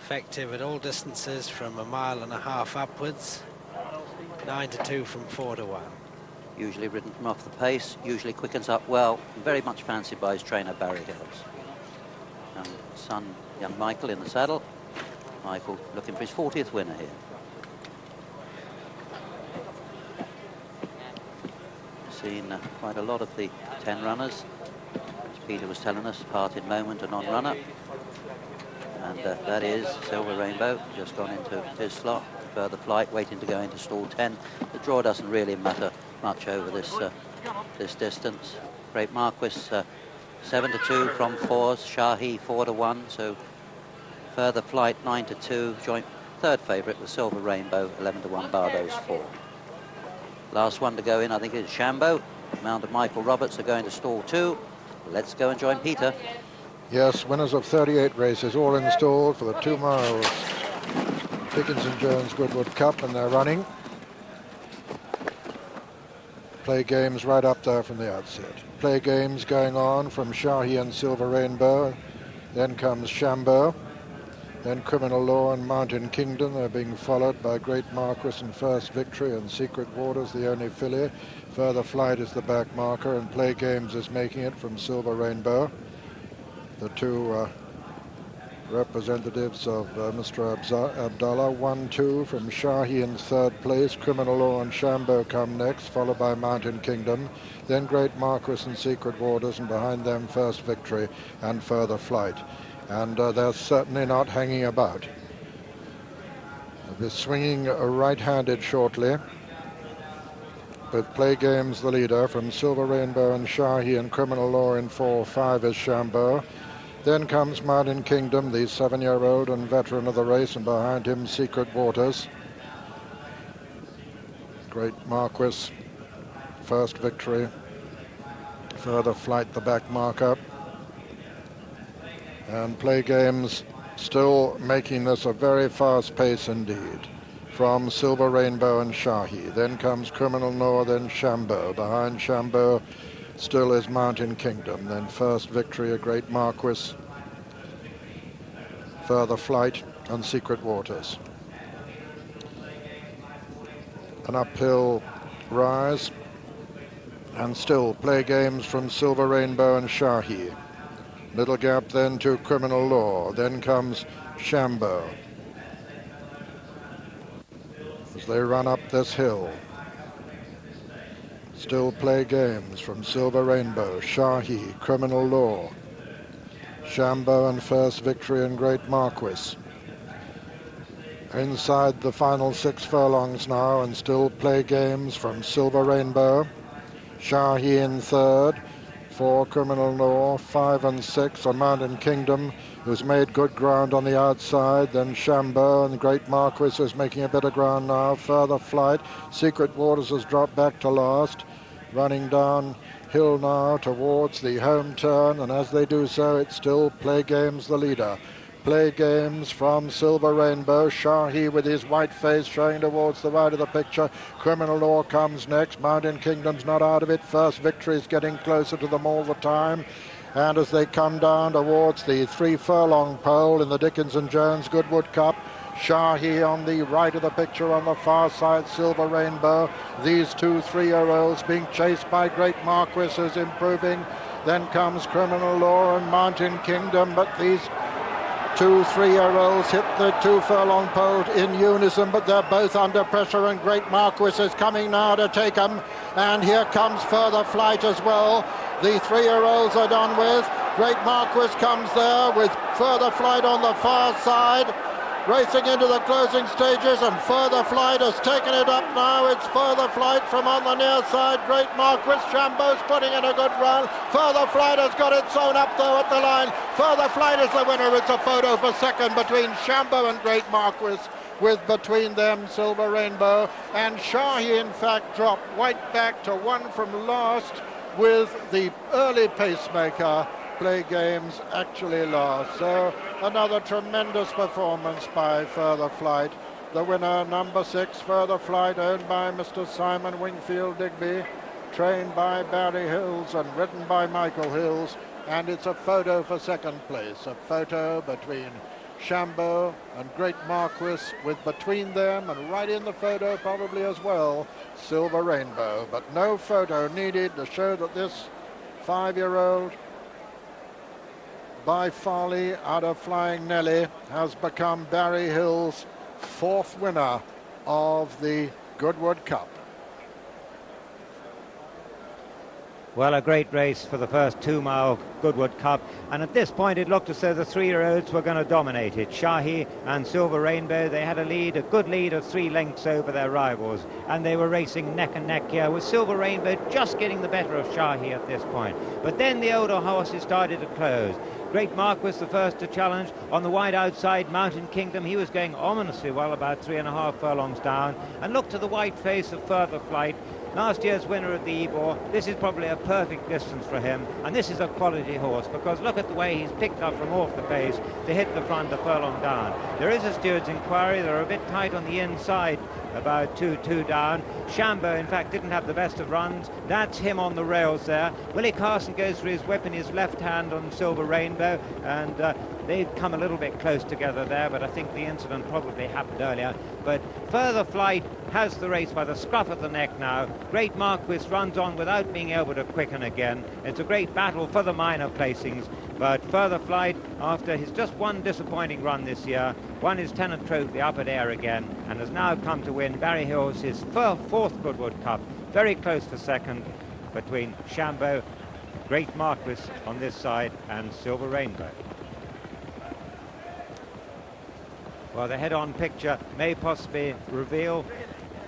effective at all distances from 1.5 miles upwards. 9-2 from 4-1. Usually ridden from off the pace, usually quickens up well, very much fancied by his trainer Barry Hills. And son, young Michael in the saddle. Michael looking for his 40th winner here. Seen quite a lot of the 10 runners, as Peter was telling us, parted moment and on-runner. And that is Silver Rainbow, just gone into his slot. Further Flight waiting to go into stall 10. The draw doesn't really matter much over this distance. Great Marquis 7-2 from 4s, Shahi 4-1. So Further Flight 9-2, joint third favourite with Silver Rainbow 11-1, Bardo's 4. Last one to go in, I think, is Shambo. Mount of Michael Roberts are going to stall 2. Let's go and join Peter. Yes, winners of 38 races, all installed for the 2 miles Dickinson Jones Goodwood Cup, and they're running. Play games right up there from the outset. Play games going on from Shahi and Silver Rainbow. Then comes Shambo. Then Criminal Law and Mountain Kingdom. They're being followed by Great Marquis and First Victory, and Secret Waters, the only filly. Further Flight is the back marker, and Play Games is making it from Silver Rainbow. The two representatives of Mr. Abdallah. 1-2 from Shahi in third place. Criminal Law and Shambo come next, followed by Mountain Kingdom. Then Great Marquis and Secret Waters, and behind them First Victory and Further Flight. And they're certainly not hanging about. They'll be swinging right-handed shortly, with Play Games the leader from Silver Rainbow and Shahi, and Criminal Law in 4-5 is Shambo. Then comes Mountain Kingdom, the 7-year-old and veteran of the race, and behind him Secret Waters. Great Marquis, First Victory, Further Flight the back marker. And Play Games still making this a very fast pace indeed, from Silver Rainbow and Shahi. Then comes Criminal Law, then Shambo. Behind Shambo still is Mountain Kingdom. Then First Victory, a Great Marquis, Further Flight and Secret Waters. An uphill rise, and still Play Games from Silver Rainbow and Shahi. Little gap then to Criminal Law. Then comes Shambo as they run up this hill. Still Play Games from Silver Rainbow, Shahi, Criminal Law, Shambo and First Victory and Great Marquis. Inside the final 6 furlongs now, and still Play Games from Silver Rainbow, Shahi in third, 4 Criminal Law, 5 and 6 on Mountain Kingdom, who's made good ground on the outside. Then Shambo and Great Marquis is making a bit of ground now. Further Flight, Secret Waters has dropped back to last, running down hill now towards the home turn, and as they do so, it's still Play Games the leader. Play Games from Silver Rainbow, Shahi with his white face showing towards the right of the picture. Criminal Law comes next. Mountain Kingdom's not out of it. First Victory is getting closer to them all the time. And as they come down towards the 3 furlong pole in the Dickinson Jones Goodwood Cup, Shahi on the right of the picture, on the far side Silver Rainbow. These 2 3-year-olds being chased by Great Marquis, who's improving. Then comes Criminal Law and Mountain Kingdom, but these 2 3-year-olds hit the 2 furlong pole in unison, but they're both under pressure, and Great Marquis is coming now to take them. And here comes Further Flight as well. The 3-year-olds are done with. Great Marquis comes there with Further Flight on the far side, racing into the closing stages, and Further Flight has taken it up now. It's Further Flight from on the near side. Great Marquis, Shambo's putting in a good run. Further Flight has got it sewn up though at the line. Further Flight is the winner. It's a photo for second between Shambo and Great Marquis, with between them Silver Rainbow. And Shahi in fact dropped right back to 1 from last, with the early pacemaker Play Games actually last. So another tremendous performance by Further Flight. The winner, number 6, Further Flight, owned by Mr. Simon Wingfield Digby, trained by Barry Hills and ridden by Michael Hills. And it's a photo for second place, a photo between Shambo and Great Marquis, with between them and right in the photo probably as well, Silver Rainbow. But no photo needed to show that this 5-year-old by Farley out of Flying Nelly has become Barry Hill's 4th winner of the Goodwood Cup. Well, a great race for the first 2-mile Goodwood Cup, and at this point it looked as though the 3-year-olds were going to dominate it. Shahi and Silver Rainbow, they had a good lead of 3 lengths over their rivals, and they were racing neck and neck here, with Silver Rainbow just getting the better of Shahi at this point. But then the older horses started to close. Great Marquis the first to challenge. On the wide outside, Mountain Kingdom, he was going ominously well, about 3.5 furlongs down, and looked to the white face of Further Flight. Last year's winner of the Ebor, this is probably a perfect distance for him, and this is a quality horse, because look at the way he's picked up from off the pace to hit the front a furlong down. There is a steward's inquiry, they're a bit tight on the inside, about 2-2 down. Shambo, in fact, didn't have the best of runs. That's him on the rails there. Willie Carson goes for his whip in his left hand on Silver Rainbow, and they've come a little bit close together there, but I think the incident probably happened earlier. But Further Flight has the race by the scruff of the neck now. Great Marquis runs on without being able to quicken again. It's a great battle for the minor placings, but Further Flight, after his just one disappointing run this year, won his Tennant Trophy up at Ayr again, and has now come to win Barry Hills his 4th Goodwood Cup. Very close for second between Shambo, Great Marquis on this side, and Silver Rainbow. Well, the head-on picture may possibly reveal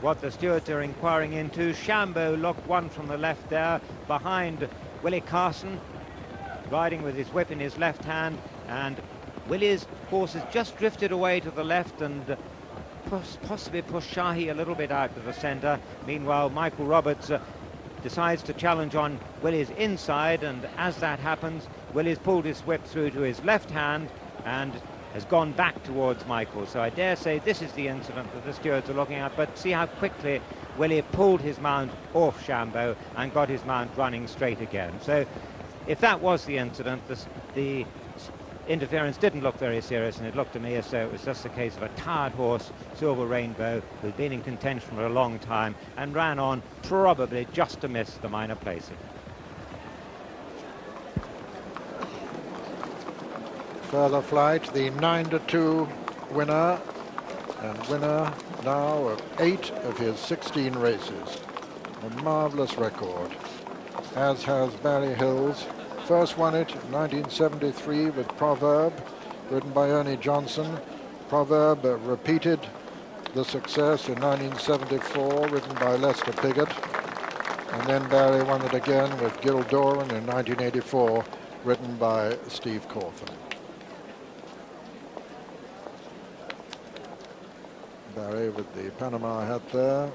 what the stewards are inquiring into. Shambo looked one from the left there, behind Willie Carson, riding with his whip in his left hand, and Willie's horse has just drifted away to the left and possibly pushed Shahi a little bit out to the centre. Meanwhile, Michael Roberts decides to challenge on Willie's inside, and as that happens, Willie's pulled his whip through to his left hand and has gone back towards Michael. So I dare say this is the incident that the stewards are looking at, but see how quickly Willie pulled his mount off Shambo and got his mount running straight again. So if that was the incident, the interference didn't look very serious, and it looked to me as though it was just a case of a tired horse, Silver Rainbow, who'd been in contention for a long time and ran on probably just to miss the minor placing. Further Flight, the 9-2 winner, and winner now of 8 of his 16 races. A marvellous record, as has Barry Hills. First won it in 1973 with Proverb, ridden by Ernie Johnson. Proverb repeated the success in 1974, ridden by Lester Piggott. And then Barry won it again with Gil Doran in 1984, ridden by Steve Cawthon. Barry with the Panama hat there,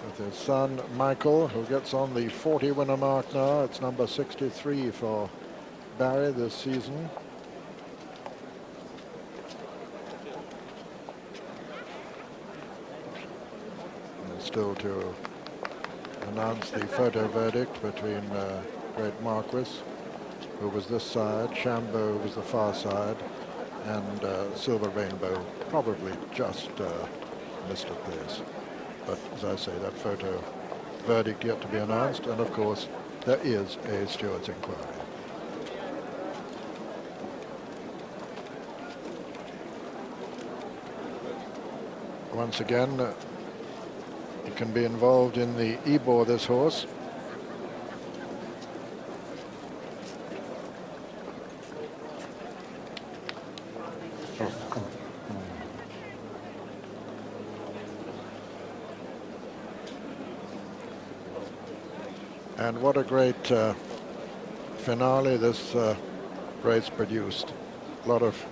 with his son Michael, who gets on the 40 winner mark now. It's number 63 for Barry this season. And still to announce the photo verdict between Great Marquis, who was this side, Shambo was the far side, and Silver Rainbow probably just missed it this. But as I say, that photo verdict yet to be announced, and of course there is a steward's inquiry. Once again, it can be involved in the Ebor, this horse. And what a great finale this race produced. A lot of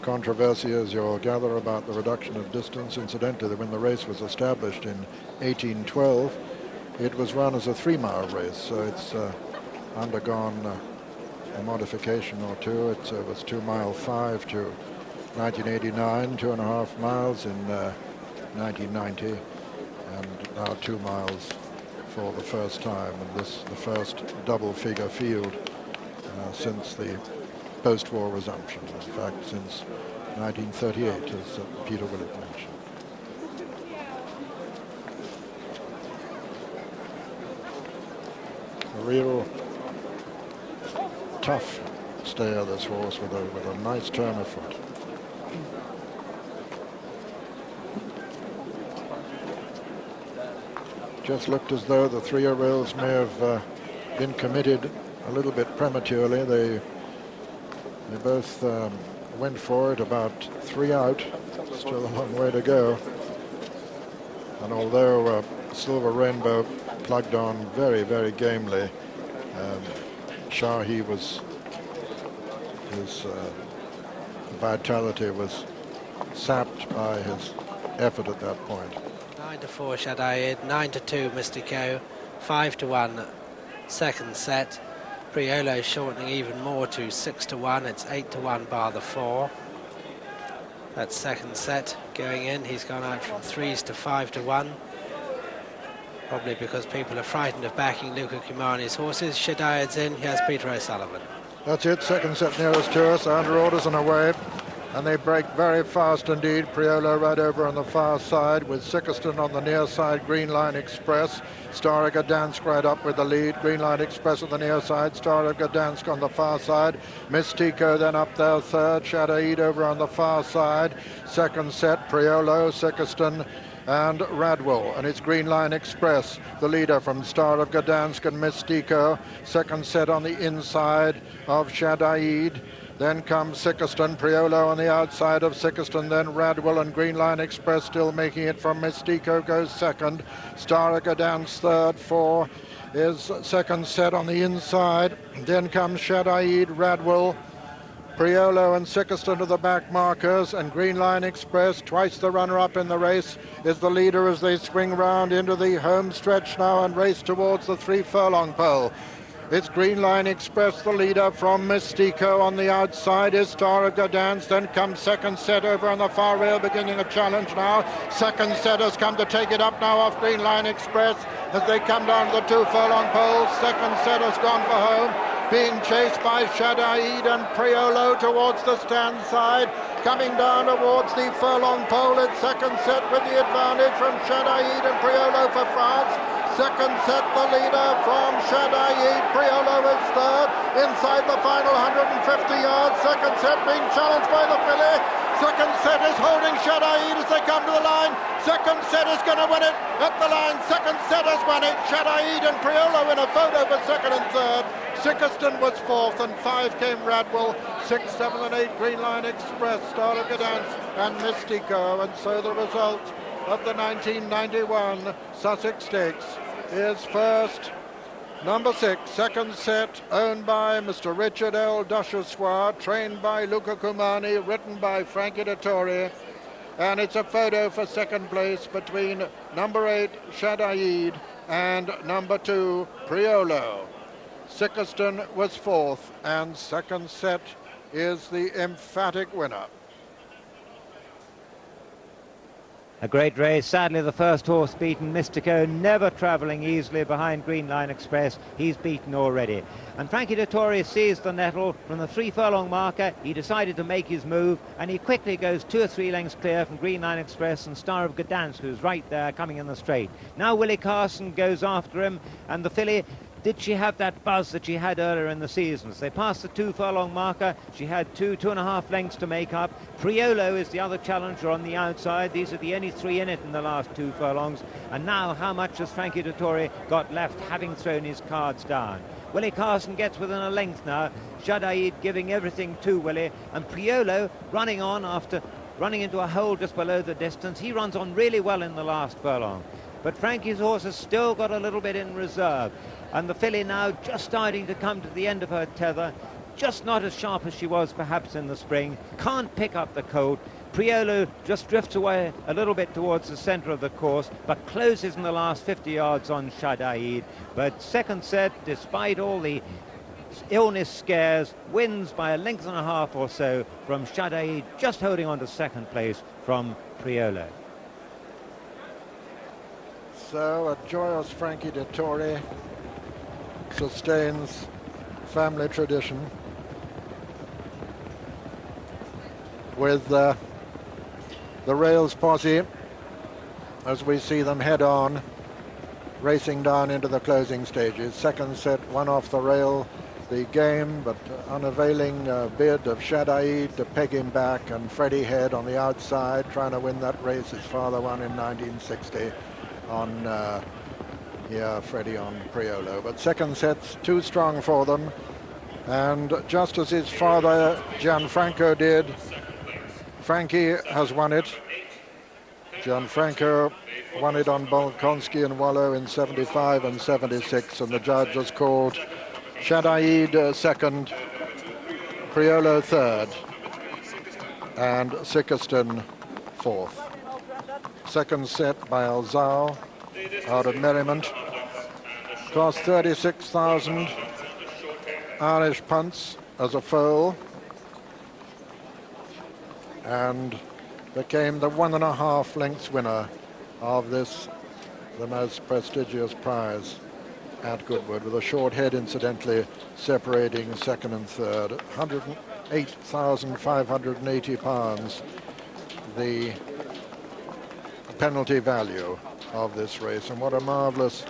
controversy, as you'll gather, about the reduction of distance. Incidentally, when the race was established in 1812, it was run as a 3-mile race, so it's undergone a modification or two. It was 2 mile 5 to 1989, 2.5 miles in 1990, and now 2 miles for the first time, and this the first double figure field since the post-war resumption. In fact, since 1938, as Peter Willett mentioned. A real tough stayer, this horse, with a nice turn of foot. Just looked as though the 3-year-olds may have been committed a little bit prematurely. They both went for it about 3 out. Still a long way to go. And although Silver Rainbow plugged on very, very gamely, Shahi his vitality was sapped by his effort at that point. 9-4 Shadaid, 9-2 Mystico, 5-1 second set. Priolo shortening even more to 6-1. It's 8-1 bar the 4. That second set going in. He's gone out from 3s to 5-1. Probably because people are frightened of backing Luca Cumani's horses. Shadaid's in. Here's Peter O'Sullivan. That's it. Second set nearest to us. Under orders and away. And they break very fast indeed. Priolo right over on the far side with Sikeston on the near side. Green Line Express. Star of Gdansk right up with the lead. Green Line Express on the near side. Star of Gdansk on the far side. Mystico then up there third. Shadaid over on the far side. Second set, Priolo, Sikeston and Radwell. And it's Green Line Express, the leader from Star of Gdansk and Mystico. Second set on the inside of Shadaid. Then comes Sikeston, Priolo on the outside of Sikeston, then Radwell, and Green Line Express still making it from Mystico goes second. Star of Gdansk third, 4 is second set on the inside. Then comes Shadaid, Radwell, Priolo and Sikeston to the back markers, and Green Line Express, twice the runner-up in the race, is the leader as they swing round into the home stretch now and race towards the 3-furlong pole. It's Green Line Express, the leader from Mystico. On the outside is Star of Gdansk. Then comes second set over on the far rail, beginning a challenge now. Second set has come to take it up now off Green Line Express as they come down to the 2-furlong pole. Second set has gone for home, being chased by Shadaid and Priolo towards the stand side. Coming down towards the furlong pole at second set with the advantage from Shadaid and Priolo for France. Second set, the leader from Shadaid. Priolo is third inside the final 150 yards. Second set being challenged by the filly. Second set is holding Shadaid as they come to the line. Second set is going to win it at the line. Second set has won it. Shadaid and Priolo in a photo for second and third. Sikeston was fourth, and 5 came Radwell. 6, 7 and 8 Green Line Express, Star of Gdansk and Mystico. And so the result of the 1991 Sussex Stakes is first, number 6, second set, owned by Mr. Richard L. Duchessois, trained by Luca Cumani, written by Frankie Dettori, and it's a photo for second place between number 8, Shadaid, and number 2, Priolo. Sikeston was fourth, and second set is the emphatic winner. A great race. Sadly, the first horse beaten, Mystico, never travelling easily behind Green Line Express. He's beaten already. And Frankie Dettori sees the nettle from the 3-furlong marker. He decided to make his move, and he quickly goes 2 or 3 lengths clear from Green Line Express and Star of Gdansk, who's right there coming in the straight. Now Willie Carson goes after him, and the filly, did she have that buzz that she had earlier in the season? As they passed the 2-furlong marker, she had 2.5 lengths to make up. Priolo is the other challenger on the outside. These are the only 3 in it in the last 2 furlongs. And now how much has Frankie Dettori got left, having thrown his cards down? Willie Carson gets within a length now. Shadaid giving everything to Willie. And Priolo running on after running into a hole just below the distance. He runs on really well in the last furlong. But Frankie's horse has still got a little bit in reserve. And the filly now just starting to come to the end of her tether, just not as sharp as she was perhaps in the spring, can't pick up the colt. Priolo just drifts away a little bit towards the centre of the course, but closes in the last 50 yards on Shadaid. But second set, despite all the illness scares, wins by a length and a half or so from Shadaid, just holding on to second place from Priolo. So a joyous Frankie Dettori sustains family tradition with the rails posse as we see them head on, racing down into the closing stages. Second set, one off the rail, the game, but unavailing bid of Shadaid to peg him back, and Freddie Head on the outside trying to win that race. His father won in 1960 on Freddie on Priolo. But second set's too strong for them, and just as his father Gianfranco did, Frankie has won it. Gianfranco won it on Bolkonski and Wallow in 75 and 76, and the judge has called Shadaid second, Priolo third, and Sikiston fourth. Second set by Alzao out of Merriment. Cost 36,000 Irish punts as a foal, and became the 1.5 lengths winner of this, the most prestigious prize at Goodwood, with a short head incidentally separating second and third. 108,580 pounds the penalty value of this race, and what a marvelous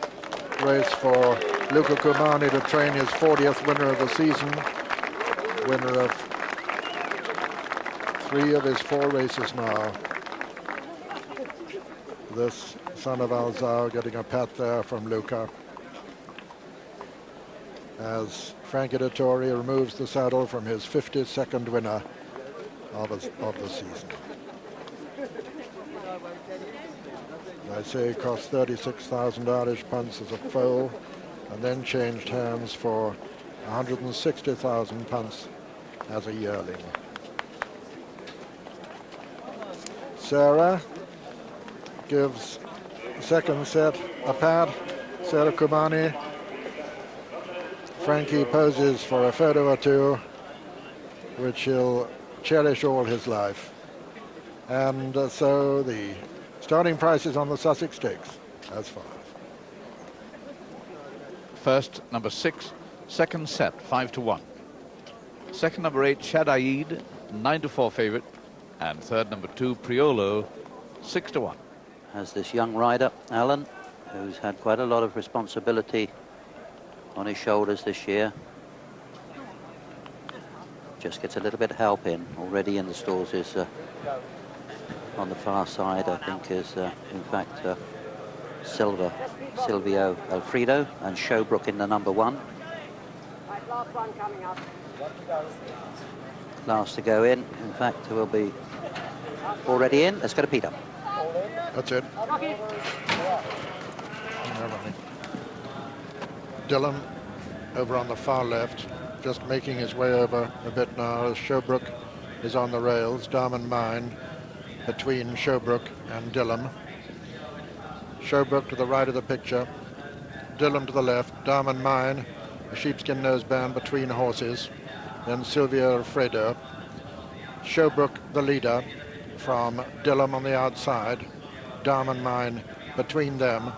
race for Luca Cumani to train his 40th winner of the season, winner of 3 of his 4 races now. This son of Alzao getting a pat there from Luca as Frankie Dettori removes the saddle from his 52nd winner of the season. I say it cost 36,000 Irish punts as a foal, and then changed hands for 160,000 punts as a yearling. Sarah gives second set a pat. Sarah Cumani. Frankie poses for a photo or two, which he'll cherish all his life. And so the starting prices on the Sussex Stakes as follows. First, number 6, second set, 5-1. Second, number 8, Shadaid, 9-4 favourite. And third, number 2, Priolo, 6-1. Has this young rider, Alan, who's had quite a lot of responsibility on his shoulders this year. Just gets a little bit of help in. Already in the stalls is on the far side, I think, is in fact Silvio Alfredo, and Showbrook in the number 1. Last one coming up. Last to go in fact, will be already in. Let's go to Peter. That's it. Dillon over on the far left, just making his way over a bit now as Showbrook is on the rails. Diamond Mine between Showbrook and Dillon. Showbrook to the right of the picture, Dillon to the left, Diamond Mine, a sheepskin noseband between horses, then Silvio Alfredo. Showbrook the leader from Dillon on the outside, Diamond Mine between them,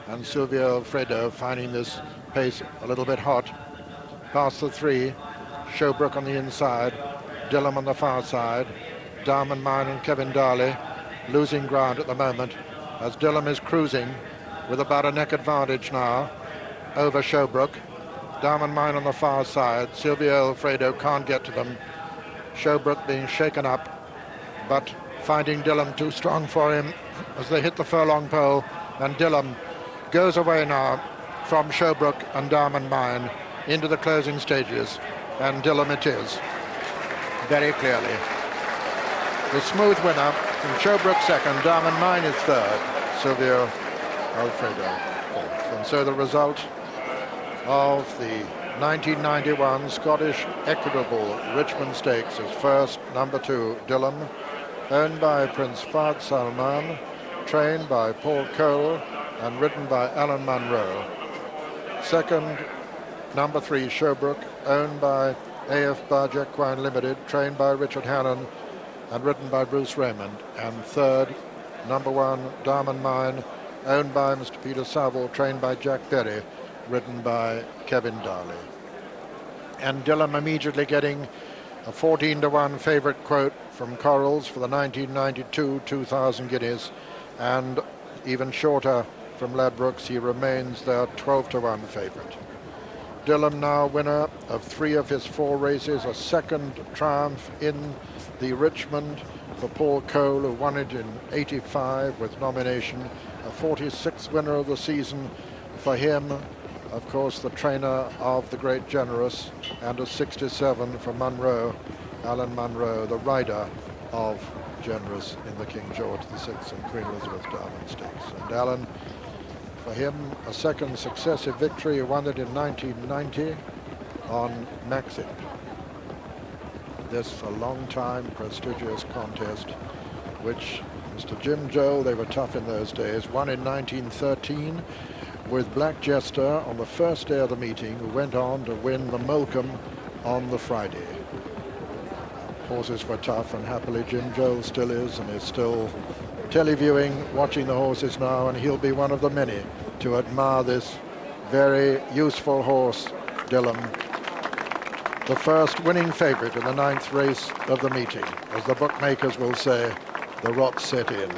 and Silvio Alfredo finding this pace a little bit hot. Past the 3, Showbrook on the inside, Dillon on the far side, Diamond Mine and Kevin Darley losing ground at the moment as Dillon is cruising with about a neck advantage now over Showbrook. Diamond Mine on the far side, Silvio Alfredo can't get to them. Showbrook being shaken up, but finding Dillon too strong for him as they hit the furlong pole, and Dillon goes away now from Showbrook and Diamond Mine into the closing stages, and Dillon it is, very clearly. The smooth winner from Showbrook second, Diamond Mine is third, Silvio Alfredo fourth. And so the result of the 1991 Scottish Equitable Richmond Stakes is first, number 2, Dillon, owned by Prince Fahd Salman, trained by Paul Cole and ridden by Alan Munro. Second, number 3, Showbrook, owned by AF Barge Equine Limited, trained by Richard Hannon and ridden by Bruce Raymond. And third, number 1, Diamond Mine, owned by Mr. Peter Saville, trained by Jack Perry, ridden by Kevin Darley. And Dillon immediately getting A 14-to-1 favourite quote from Corals for the 1992 2,000 guineas, and even shorter from Ladbrokes. He remains their 12-to-1 favourite. Dillon now winner of 3 of his 4 races, a second triumph in the Richmond for Paul Cole, who won it in '85 with nomination, a 46th winner of the season for him, of course the trainer of the Great Generous, and a 67 for Munro, Alan Munro, the rider of Generous in the King George VI and Queen Elizabeth Diamond Stakes. And Alan, for him, a second successive victory. He won it in 1990 on Maxim. This a long time prestigious contest, which Mr. Jim Joel, they were tough in those days, won in 1913 with Black Jester on the first day of the meeting, who went on to win the Moulcombe on the Friday. Horses were tough, and happily Jim Joel still is, and is still televiewing, watching the horses now, and he'll be one of the many to admire this very useful horse, Dillon, the first winning favourite in the 9th race of the meeting. As the bookmakers will say, the rot set in.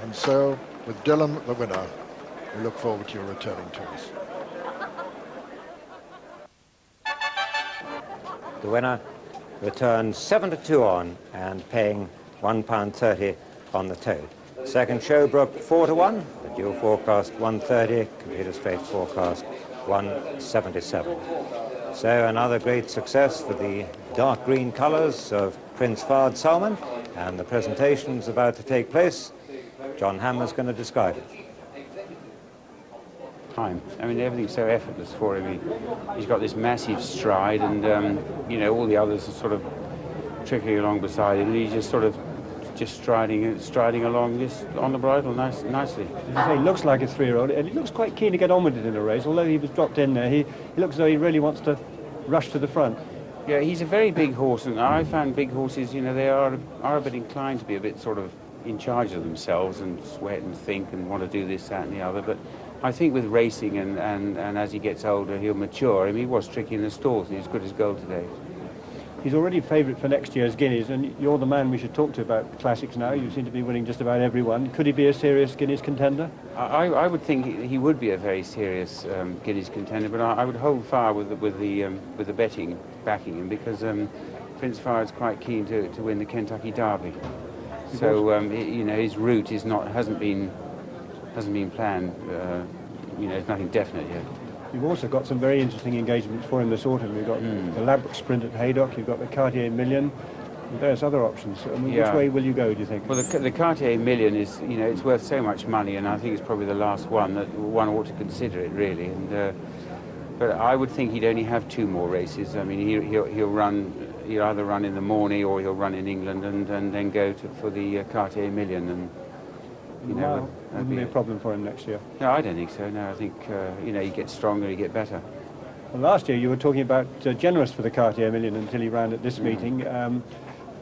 And so, with Dillon the winner, we look forward to your returning to us. The winner returns 7-2 on and paying £1.30 on the tote. Second Showbrook 4-1, the dual forecast 130, computer straight forecast 177. So another great success for the dark green colours of Prince Fahd Salman, and the presentation's about to take place. John Hammer's going to describe it. I mean, everything's so effortless for him. He's got this massive stride, and you know, all the others are sort of trickling along beside him, and he's just sort of striding along this on the bridle nicely. As I say, he looks like a 3-year-old, and he looks quite keen to get on with it in a race. Although he was dropped in there, he looks as though he really wants to rush to the front. Yeah, he's a very big horse, and I found big horses, you know, they are a bit inclined to be a bit sort of in charge of themselves and sweat and think and want to do this, that, and the other. But I think with racing and as he gets older, he'll mature. I mean, he was tricky in the stalls, and he's good as gold today. He's already favourite for next year's Guineas, and you're the man we should talk to about the classics now. You seem to be winning just about everyone. Could he be a serious Guineas contender? I would think he would be a very serious Guineas contender, but I would hold fire with the betting backing him, because Prince Fahd's quite keen to win the Kentucky Derby. So you know, his route hasn't been planned. You know, there's nothing definite yet. You've also got some very interesting engagements for him this autumn. You've got the Ladbroke Sprint at Haydock, you've got the Cartier Million, and various other options. I mean, which way will you go, do you think? Well, the Cartier Million is, you know, it's worth so much money, and I think it's probably the last one that one ought to consider it, really. And but I would think he'd only have 2 more races. I mean, he'll either run in the Mornay or he'll run in England and then go for the Cartier Million. And you know, wouldn't be a problem for him next year. No, I don't think so. No, I think you know, you get stronger, you get better. Well, last year you were talking about Generous for the Cartier Million until he ran at this meeting.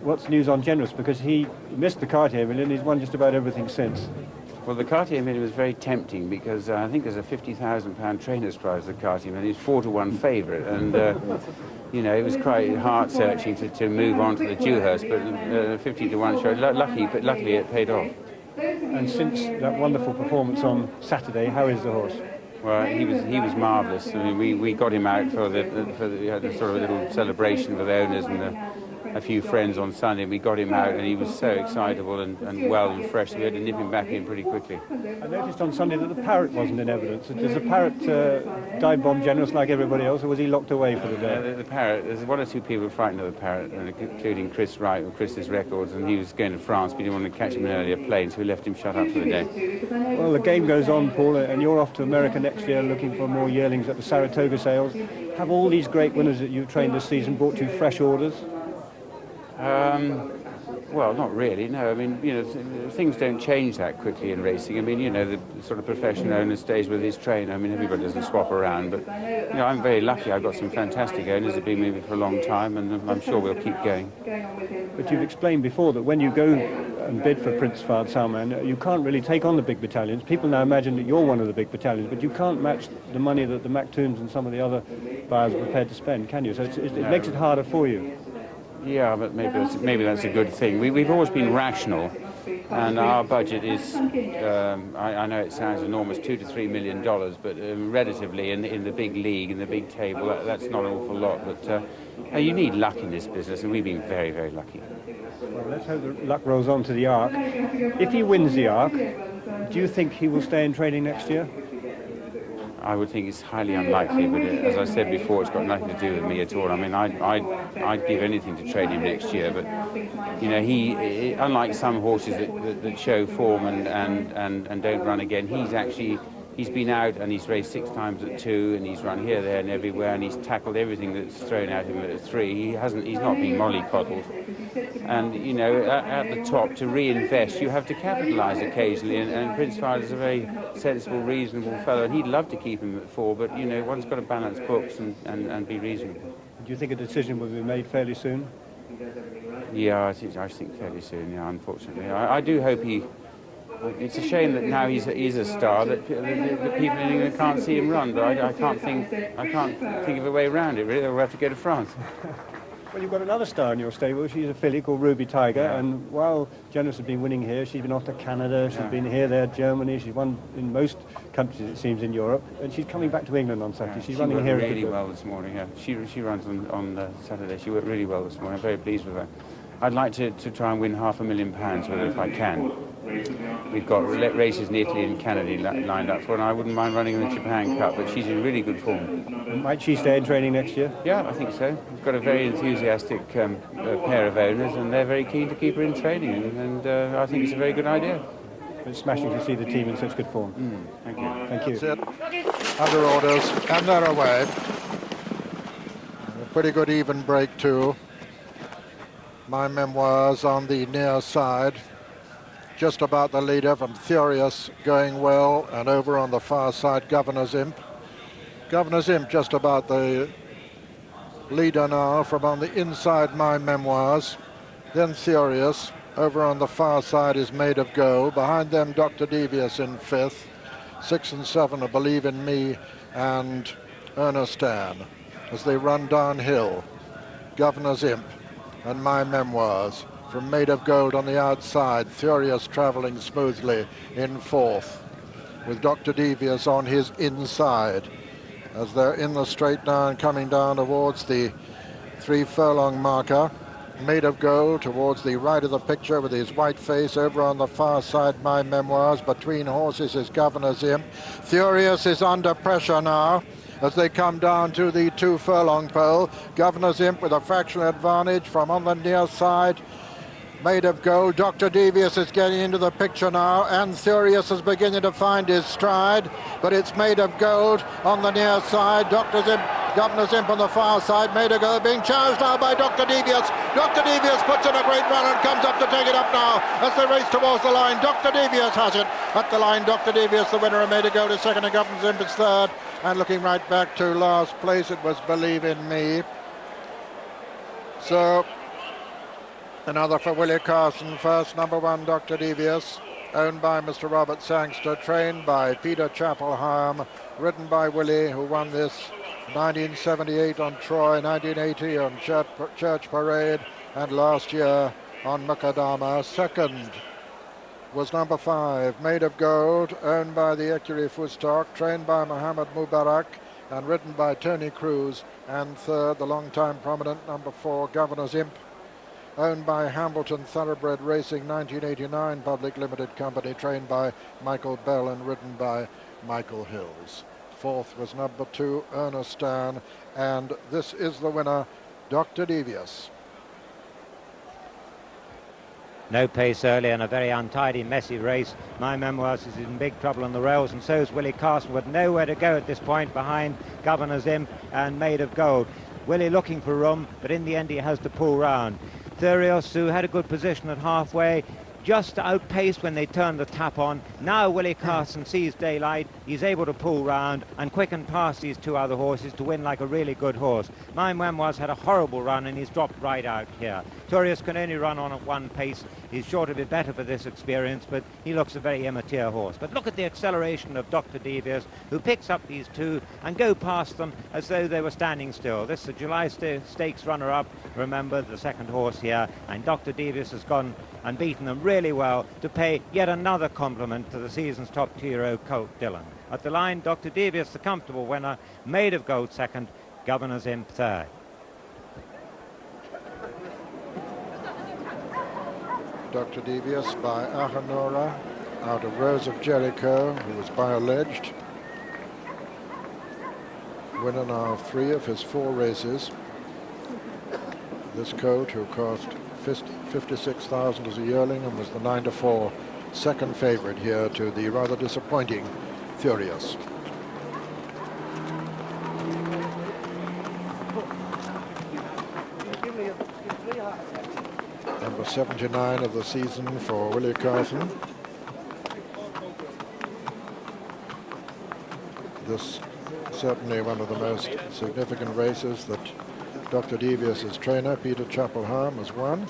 What's news on Generous? Because he missed the Cartier Million, he's won just about everything since. Well, the Cartier Million was very tempting, because I think there's a £50,000 trainer's prize for the Cartier Million. He's 4-1 favourite, and you know, it was quite heart-searching to move on to the Dewhurst, but 50-1 showed. Luckily it paid off. And since that wonderful performance on Saturday, how is the horse? Well, he was marvellous. I mean, we got him out for we had a sort of little celebration with the owners and a few friends on Sunday. We got him out, and he was so excitable and well and fresh. We had to nip him back in pretty quickly. I noticed on Sunday that the parrot wasn't in evidence. Does the parrot dive bomb Generous like everybody else, or was he locked away for the day? The parrot, there's 1 or 2 people frightened of the parrot, including Chris Wright with Chris's Records, and he was going to France, but he didn't want to catch him in an earlier plane, so we left him shut up for the day. Well, the game goes on, Paul, and you're off to America next year looking for more yearlings at the Saratoga sales. Have all these great winners that you've trained this season brought you fresh orders? Well, not really, no. I mean, you know, things don't change that quickly in racing. I mean, you know, the sort of professional owner stays with his trainer. I mean, everybody doesn't swap around, but, you know, I'm very lucky. I've got some fantastic owners that have been with me for a long time, and I'm sure we'll keep going. But you've explained before that when you go and bid for Prince Fahd Salman, you can't really take on the big battalions. People now imagine that you're one of the big battalions, but you can't match the money that the Maktoums and some of the other buyers are prepared to spend, can you? So it makes it harder for you. Yeah, but maybe that's a good thing. We've always been rational, and our budget is, I know it sounds enormous, $2 to $3 million, but relatively in the big league, in the big table, that's not an awful lot. But you need luck in this business, and we've been very, very lucky. Well, let's hope that luck rolls on to the Arc. If he wins the Arc, do you think he will stay in trading next year? I would think it's highly unlikely, but as I said before, it's got nothing to do with me at all. I mean, I'd give anything to trade him next year, but you know, he unlike some horses that show form and don't run again, he's been out and he's raced 6 times at 2, and he's run here, there, and everywhere, and he's tackled everything that's thrown at him at 3. He's not been mollycoddled. And you know, at the top, to reinvest, you have to capitalise occasionally. And Prince Fahd is a very sensible, reasonable fellow, and he'd love to keep him at 4. But you know, one's got to balance books and be reasonable. Do you think a decision will be made fairly soon? Yeah, I think fairly soon. Yeah, unfortunately, I do hope he. It's a shame that now he's a star that the people in England can't see him run. But I can't think of a way around it. Really, they'll have to go to France. Well, you've got another star in your stable. She's a filly called Ruby Tiger, yeah. And while Generous has been winning here, she's been off to Canada, she's been here, there, Germany, she's won in most countries, it seems, in Europe, and she's coming back to England on Saturday. She's running here really well this morning, yeah. She runs on Saturday. She worked really well this morning. I'm very pleased with her. I'd like to try and win £500,000 with her if I can. We've got races in Italy and Canada lined up for her, and I wouldn't mind running in the Japan Cup, but she's in really good form. Might she stay in training next year? Yeah, I think so. We've got a very enthusiastic pair of owners, and they're very keen to keep her in training, and I think it's a very good idea. It's smashing to see the team in such good form. Thank you. Thank you. That's it. Under orders, and they're away. A pretty good even break too. My Memoirs on the near side. Just about the leader from Furious going well, and over on the far side, Governor's Imp. Governor's Imp just about the leader now from on the inside, My Memoirs. Then Furious. Over on the far side is Made of Gold. Behind them, Dr. Devious in 5th. 6 and 7 are Believe in Me and Ernestan as they run downhill. Governor's Imp and My Memoirs. From Made of Gold on the outside, Furious travelling smoothly in 4th, with Dr. Devious on his inside, as they're in the straight now and coming down towards the 3 furlong marker. Made of Gold towards the right of the picture with his white face. Over on the far side, My Memoirs. Between horses is Governor's Imp. Furious is under pressure now as they come down to the 2 furlong pole. Governor's Imp with a fractional advantage from on the near side. Made of Gold. Dr. Devious is getting into the picture now, and Furious is beginning to find his stride, but it's Made of Gold on the near side. Governor's Imp on the far side. Made of Gold being challenged now by Dr. Devious. Dr. Devious puts in a great run and comes up to take it up now as they race towards the line. Dr. Devious has it at the line. Dr. Devious, the winner, of Made of Gold, is 2nd, and Governor's Imp is 3rd. And looking right back to last place, it was Believe in Me. So another for Willie Carson first. Number 1, Dr. Devious, owned by Mr. Robert Sangster, trained by Peter Chapelheim, ridden by Willie, who won this 1978 on Troy, 1980 on Church Parade, and last year on Macadama. 2nd was number 5, Made of Gold, owned by the Ecurie Fustok, trained by Mohammed Mubarak, and ridden by Tony Cruz. And 3rd, the long-time prominent number 4, Governor's Imp, owned by Hambleton Thoroughbred Racing, 1989 Public Limited Company, trained by Michael Bell and ridden by Michael Hills. 4th was number 2, Ernestan, and this is the winner, Dr. Devious. No pace early and a very untidy, messy race. My Memoirs is in big trouble on the rails, and so is Willie Carson, with nowhere to go at this point behind Governor's Imp and Made of Gold. Willie looking for room, but in the end he has to pull round. Thurios, who had a good position at halfway, just outpaced when they turned the tap on. Now Willie Carson sees daylight. He's able to pull round and quicken past these two other horses to win like a really good horse. My Memoirs had a horrible run and he's dropped right out here. Thurios can only run on at one pace. He's sure to be better for this experience, but he looks a very immature horse. But look at the acceleration of Dr. Devious, who picks up these two and go past them as though they were standing still. This is the July Stakes runner-up, remember, the second horse here, and Dr. Devious has gone and beaten them really well to pay yet another compliment to the season's top two-year-old colt Dillon. At the line, Dr. Devious, the comfortable winner, Maid of Gold second, Governor's Imp third. Dr. Devious by Ahanora out of Rose of Jericho, who was by alleged. Winner now of 3 of his 4 races. This colt, who cost 56,000 as a yearling and was the 9-4 second favourite here to the rather disappointing Thurios. Number 79 of the season for Willie Carson. This certainly one of the most significant races that Dr. Devious's trainer, Peter Chapelham, has won.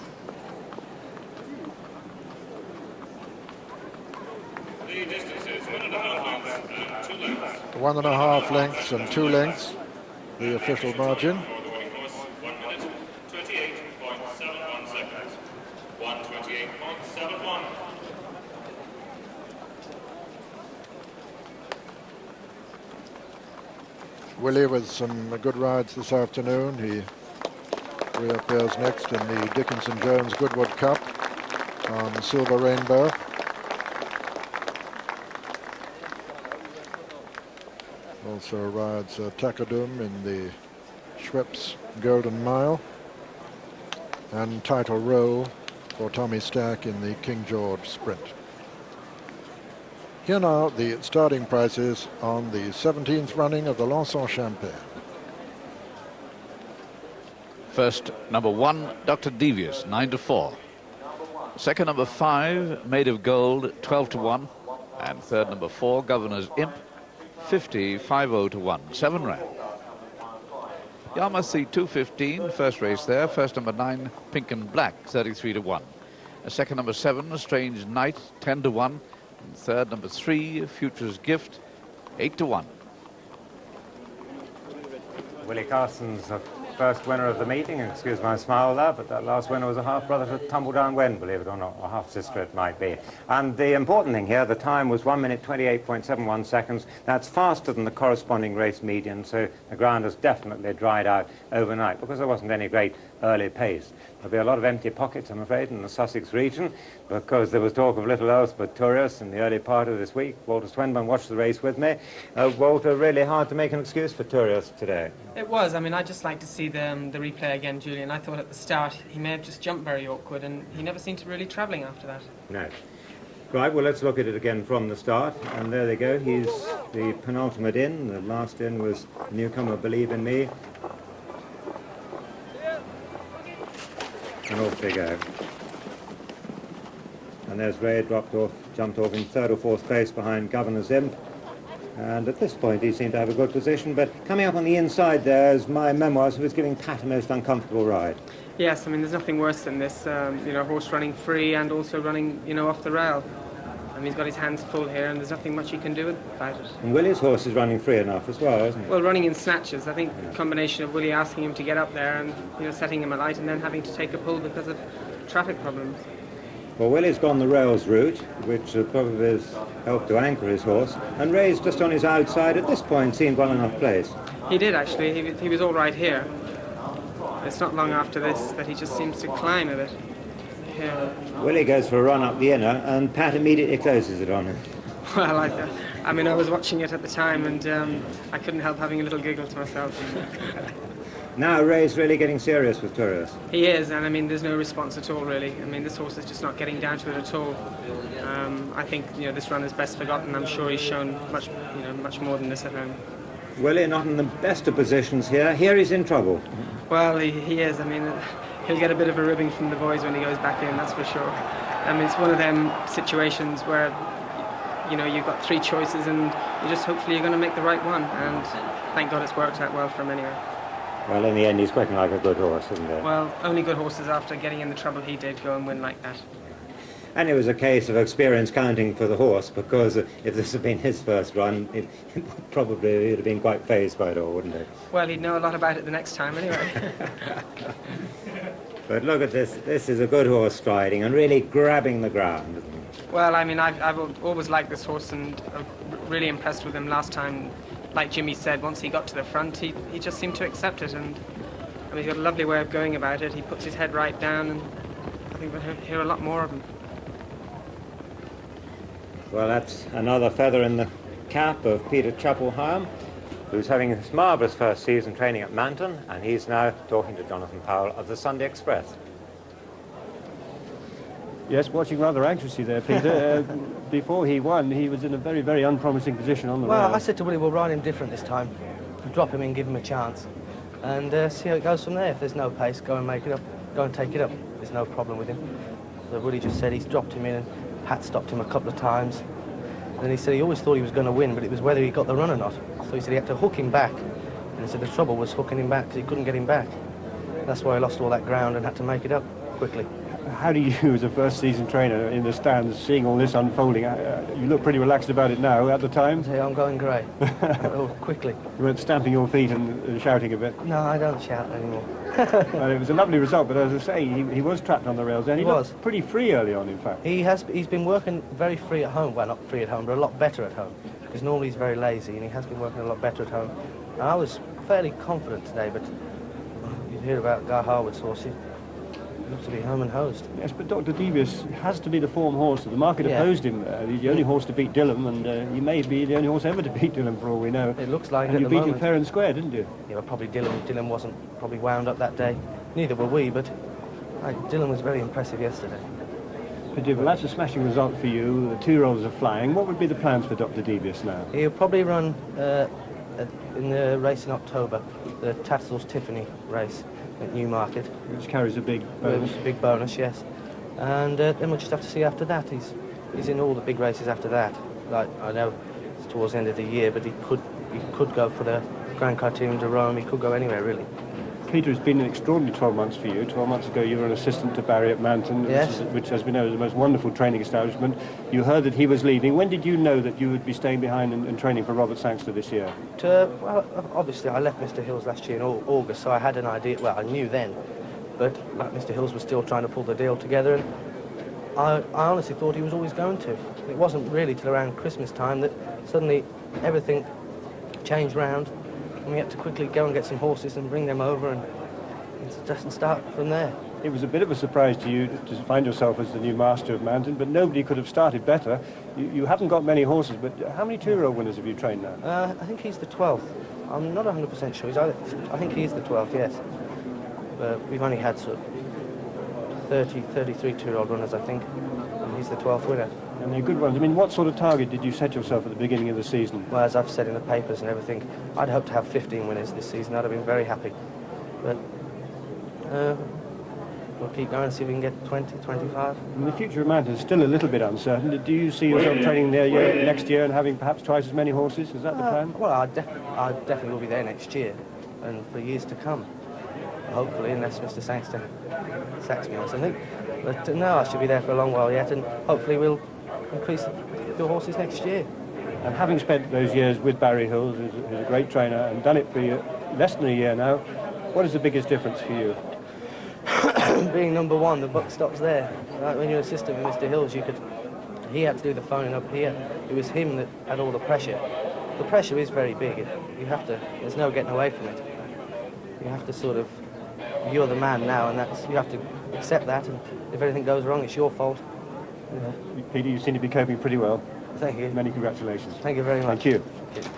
The distance is 1.5 lengths and 2 lengths. 1.5 lengths and 2 lengths, the official margin. 1 minute, 28.71 seconds. 1:28.71. Willie with some good rides this afternoon. He reappears next in the Dickinson Jones Goodwood Cup on Silver Rainbow. Also rides Takadum in the Schweppes Golden Mile, and Title Roll for Tommy Stack in the King George Sprint. Here now the starting prices on the 17th running of the Lançon Champagne. First, number 1, Dr. Devious, 9-4. Second, number 5, Made of Gold, 12-1. And third, number 4, Governor's Imp, 50-50-1. 7 round. Yarmouth, the 2:15, first race there. First, number 9, Pink and Black, 33-1. Second, number 7, Strange Night, 10-1. And third, number 3, Future's Gift, 8-1. Willie Carson's the first winner of the meeting, excuse my smile there, but that last winner was a half-brother to Tumbledown Wen, believe it or not, or half-sister it might be. And the important thing here, the time was 1 minute 28.71 seconds. That's faster than the corresponding race median, so the ground has definitely dried out overnight because there wasn't any great early pace. There'll be a lot of empty pockets, I'm afraid, in the Sussex region, because there was talk of little else but tourists in the early part of this week. Walter Swinburne watched the race with me. Walter, really hard to make an excuse for tourists today. It was. I mean, I'd just like to see the replay again, Julian. I thought at the start he may have just jumped very awkward, and he never seemed to really travelling after that. No. Right, well, let's look at it again from the start. And there they go. He's the penultimate in. The last in was newcomer Believe in Me. And off they go. And there's Ray, jumped off in third or fourth place behind Governor's Imp. And at this point he seemed to have a good position, but coming up on the inside there is My Memoirs, who was giving Pat a most uncomfortable ride. Yes, I mean, there's nothing worse than this, horse running free and also running, off the rail. I mean, he's got his hands full here, and there's nothing much he can do about it. And Willie's horse is running free enough as well, isn't he? Well, running in snatches. I think the combination of Willie asking him to get up there and, setting him alight, and then having to take a pull because of traffic problems. Well, Willie's gone the rails route, which probably has helped to anchor his horse, and Ray's just on his outside at this point seemed well enough placed. He did, actually. He was all right here. It's not long after this that he just seems to climb a bit. Yeah. Willie goes for a run up the inner, and Pat immediately closes it on him. Well, I mean, I was watching it at the time, and I couldn't help having a little giggle to myself. Now Ray's really getting serious with Tourios. He is, and I mean, there's no response at all, really. I mean, this horse is just not getting down to it at all. I think, this run is best forgotten. I'm sure he's shown much more than this at home. Willie not in the best of positions here. Here he's in trouble. Well, he is. I mean, he'll get a bit of a ribbing from the boys when he goes back in, that's for sure. I mean, it's one of them situations where, you know, you've got 3 choices and you just hopefully you're going to make the right one, and thank God it's worked out well for him anyway. Well, in the end, he's looking like a good horse, isn't he? Well, only good horses after getting in the trouble he did go and win like that. And it was a case of experience counting for the horse, because if this had been his first run, it probably would have been quite phased by it all, wouldn't it? Well, he'd know a lot about it the next time anyway. But look at this. This is a good horse striding and really grabbing the ground, isn't it? Well, I mean, I've always liked this horse, and I'm really impressed with him last time. Like Jimmy said, once he got to the front, he just seemed to accept it, and I mean, he's got a lovely way of going about it. He puts his head right down, and I think we'll hear a lot more of him. Well, that's another feather in the cap of Peter Chapelheim, who's having his marvellous first season training at Manton, and he's now talking to Jonathan Powell of the Sunday Express. Yes, watching rather anxiously there, Peter. Before he won, he was in a very, very unpromising position on the rail. Well, I said to Willie, we'll ride him different this time. Drop him in, give him a chance, and see how it goes from there. If there's no pace, go and make it up. Go and take it up. There's no problem with him. So Willie just said he's dropped him in, and Pat stopped him a couple of times. And then he said he always thought he was going to win, but it was whether he got the run or not. So he said he had to hook him back. And he said the trouble was hooking him back because he couldn't get him back. That's why he lost all that ground and had to make it up quickly. How do you, as a first-season trainer in the stands, seeing all this unfolding, you look pretty relaxed about it now. At the time? Hey, I'm going grey. Quickly. You weren't stamping your feet and shouting a bit? No, I don't shout anymore. Well, it was a lovely result, but as I say, he was trapped on the rails, and he was pretty free early on, in fact. He's been working very free at home. Well, not free at home, but a lot better at home. Because normally he's very lazy, and he has been working a lot better at home. And I was fairly confident today, but you hear about Guy Harwood's horse. He looks to be home and hosed. Yes, but Dr. Devious has to be the form horse. The market opposed him. He's the only horse to beat Dillon, and he may be the only horse ever to beat Dillon, for all we know. It looks like and it you at beat the him moment. fair and square, didn't you? Yeah, well, probably Dillon wasn't probably wound up that day. Neither were we, but Dillon was very impressive yesterday. Well, that's a smashing result for you. The 2-year-olds are flying. What would be the plans for Dr. Devious now? He'll probably run in the race in October, the Tatzel's Tiffany race at Newmarket. Which carries a big bonus. A big bonus, yes. And then we'll just have to see after that. He's in all the big races after that. Like, I know it's towards the end of the year, but he could go for the Grand Criterium de Rome. He could go anywhere, really. Peter, it's been an extraordinary 12 months for you. 12 months ago you were an assistant to Barry at Manton, yes. which has been known as the most wonderful training establishment. You heard that he was leaving. When did you know that you would be staying behind and training for Robert Sangster this year? Well, obviously I left Mr. Hills last year in August, so I had an idea. Well, I knew then, but like, Mr. Hills was still trying to pull the deal together, and I honestly thought he was always going to. It wasn't really till around Christmas time that suddenly everything changed round, and we had to quickly go and get some horses and bring them over and just start from there. It was a bit of a surprise to you to find yourself as the new master of Manton, but nobody could have started better. You haven't got many horses, but how many 2-year-old winners have you trained now? I think he's the 12th. I'm not 100% sure. I think he is the 12th, yes. We've only had sort of 33 2-year-old runners, I think, and he's the 12th winner. And they're good ones. I mean, what sort of target did you set yourself at the beginning of the season? Well, as I've said in the papers and everything, I'd hoped to have 15 winners this season. I'd have been very happy. But we'll keep going and see if we can get 20, 25. And the future of Manton is still a little bit uncertain. Do you see yourself training there next year and having perhaps twice as many horses? Is that the plan? Well, I definitely will be there next year and for years to come. Hopefully, unless Mr. Sangster sacks me or something. But no, I should be there for a long while yet, and hopefully we'll increase the horses next year. And having spent those years with Barry Hills, who's a great trainer, and done it for less than a year now, what is the biggest difference for you? Being number one, the buck stops there. Right? When you're an assistant with Mr. Hills, he had to do the phoning up here. It was him that had all the pressure. The pressure is very big. There's no getting away from it. You have to sort of, you're the man now, and you have to accept that, and if anything goes wrong, it's your fault. Peter, you seem to be coping pretty well. Thank you. Many congratulations. Thank you very much. Thank you. Thank you.